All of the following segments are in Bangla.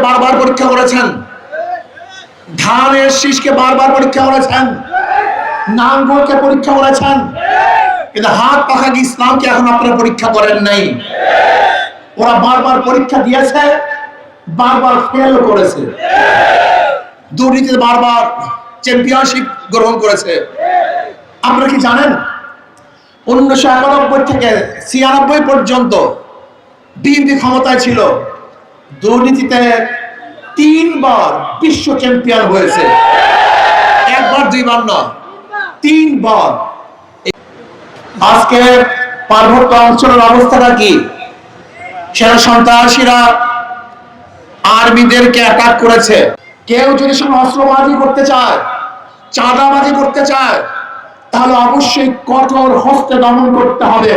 বারবার পরীক্ষা করেছেন, ধানের শীষকে বারবার পরীক্ষা করেছেন, নাঙ্গলকে পরীক্ষা করেছেন, কিন্তু হাত পাখা কি ইসলামকে এখন আপনারা পরীক্ষা করেন নাই। ওরা বারবার পরীক্ষা দিয়েছে, বারবার ফেল করেছে, দুর্নীতিতে বারবার চ্যাম্পিয়নশিপ গ্রহণ করেছে। আপনারা কি জানেন 1991 থেকে 96 পর্যন্ত বিএনপি ক্ষমতায় ছিল, দুর্নীতিতে 3 বার বিশ্ব চ্যাম্পিয়ন হয়েছে, একবার দুইবার না, 3 বার। আজকে পার্বত্য অঞ্চলের অবস্থাটা কি? সেনা সন্ত্রাসীরা আর্মিদেরকে অ্যাটাক করেছে। কেউ যদি অস্ত্রবাজি করতে চায়, চাঁদাবাজি করতে চায়, তাহলে অবশ্যই কঠোর হস্তে দমন করতে হবে।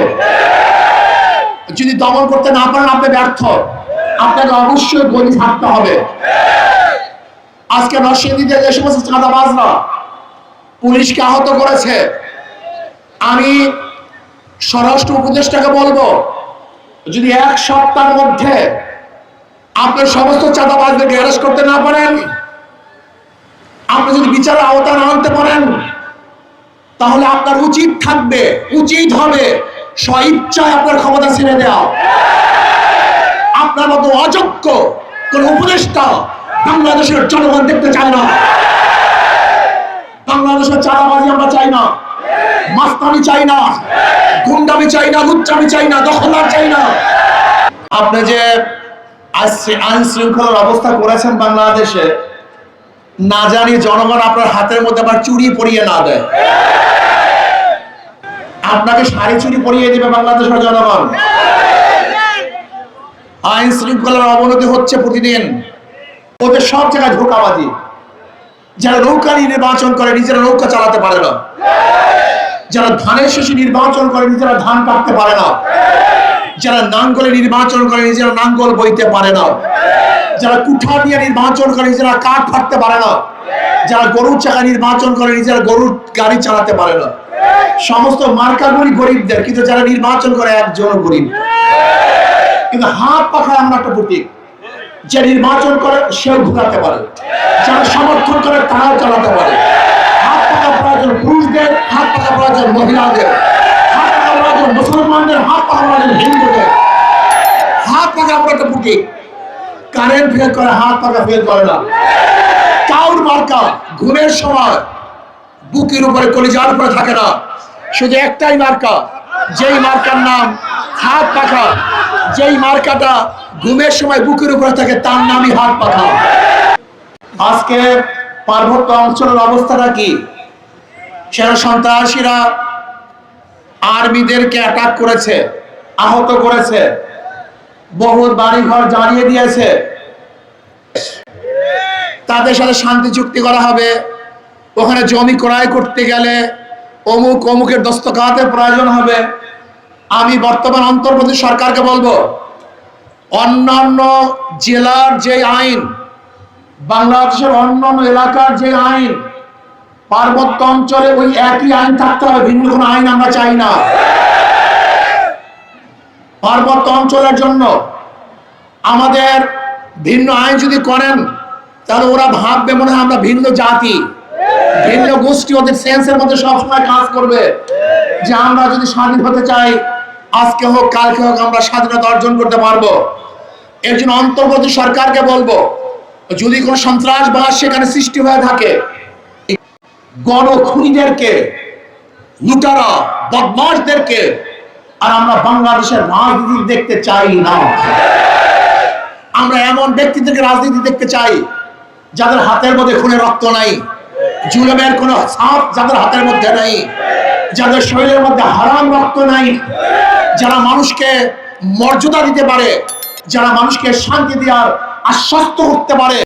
যদি দমন করতে না পারেন আপনি ব্যর্থ, আপনাকে অবশ্যই গদি থাকতে হবে। আজকে নরসিংদীতে যে সমস্ত চাঁদাবাজরা পুলিশকে আহত করেছে, আমি স্বরাষ্ট্র উপদেষ্টাকে বলবো, যদি 1 সপ্তাহের মধ্যে আপনার সমস্ত চাঁদাবাজদেরকে অ্যারেস্ট করতে না পারেন, আপনি যদি বিচারের আওতায় না আনতে পারেন, তাহলে আপনার উচিত থাকবে, উচিত হবে স্বইচ্ছায় আপনার ক্ষমতা ছেড়ে দেওয়া। আপনার মতো অযোগ্য কোন উপদেষ্টা বাংলাদেশের জনগণ দেখতে চায় না। বাংলাদেশের চাঁদাবাজি আমরা চাই না, মাস্তানি চাই না, গুন্ডামি চাই না, লুচ্চামি চাই না, দখলদার চাই না। আপনি যে আইন শৃঙ্খলার অবস্থা করেছেন বাংলাদেশে, না জানি জনগণ আপনার হাতের মধ্যে আবার চুরি পরিয়ে না দেয়। আপনাকে শাড়ি চুরি পরিয়ে দেবে বাংলাদেশের জনগণ। আইন শৃঙ্খলার অবনতি হচ্ছে প্রতিদিন, ওদের সব জায়গায় ধোঁকাবাজি। যারা নৌকা নির্বাচন করে নিজেরা নৌকা চালাতে পারে না, যারা ধানের শীষে নির্বাচন করে নিজেরা ধান কাটতে পারে না, যারা নাঙ্গলে নির্বাচন করে নিজেরা নাঙ্গল বইতে পারে না, যারা কুঠা দিয়ে নির্বাচন করে নিজেরা কাঠ ফাটতে পারে না, যারা গরুর চাকা নির্বাচন করে নিজেরা গরুর গাড়ি চালাতে পারে না, সমস্ত মার্কাগুলি গরিবদের, কিন্তু যারা নির্বাচন করে একজনও গরিব। কিন্তু হাত পাখায় আমরা একটা প্রতীক, যে নির্বাচন করে সেও ঘুরাতে পারে, যারা সমর্থন করে তারাও চালাতে পারে। হাত পাখা প্রয়োজন পুরুষদের, হাত পাখা প্রয়োজন মহিলাদের, হাত পাখা প্রয়োজন মুসলমানদের, হাত পাখা প্রয়োজন হিন্দুদের। হাত পাখা আমরা একটা প্রতীক, কারেন্ট ফেল করে, হাত পাখা ফেল করে না। কাউর মার্কা ঘুমের সময় বুকের উপরে কলিজার উপরে থাকে না, শুধু একটাই মার্কা, যেই মার্কার নাম হাত পাখা, যেই মার্কাটা ঘুমের সময় বুকের উপরে থাকে তার নামই হাত পাখা। আজকে পার্বত্য অঞ্চলের অবস্থাটা কি? সেনা সন্ত্রাসীরা আর্মিদেরকে অ্যাটাক করেছে, আহত করেছে, বহু বাড়িঘর জ্বালিয়ে দিয়েছে। তাদের সাথে শান্তি চুক্তি করা হবে, ওখানে জমি ক্রয় করতে গেলে অমুক অমুকের দস্তখতের প্রয়োজন হবে। আমি বর্তমান অন্তর্বর্তী সরকারকে বলবো, অন্যান্য জেলার যে আইন, বাংলাদেশের অন্যান্য এলাকার যে আইন, পার্বত্য অঞ্চলে ওই একই আইন থাকতে হবে, ভিন্ন কোনো আইন আমরা চাই না। পার্বত্য অঞ্চলের জন্য আমাদের ভিন্ন আইন যদি করেন, তাহলে ওরা ভাববে মনে হয় আমরা ভিন্ন জাতি, ভিন্ন গোষ্ঠী, ওদের সেন্সের মধ্যে সবসময় কাজ করবে যে আমরা যদি স্বাধীন হতে চাই, আজকে হোক কালকে হোক আমরা স্বাধীনতা অর্জন করতে পারবো। এর জন্য অন্তর্বর্তী সরকারকে বলবো, যদি কোনো সন্ত্রাসবাদ সেখানে সৃষ্টি হয়ে থাকে, গণখুনিদেরকে, লুটারা বদমাশদেরকে আর আমরা বাংলাদেশের রাজনীতি দেখতে চাই না। আমরা এমন ব্যক্তিদেরকে রাজনীতি দেখতে চাই যাদের হাতের মধ্যে খুনে রক্ত নাই, জুলুমের কোনো ছাপ যাদের হাতের মধ্যে নাই, যাদের শরীরের মধ্যে হারাম রক্ত নাই, যারা মানুষকে মর্যাদা দিতে পারে, যারা মানুষকে শান্তি দেওয়ার আশ্বস্ত করতে পারে।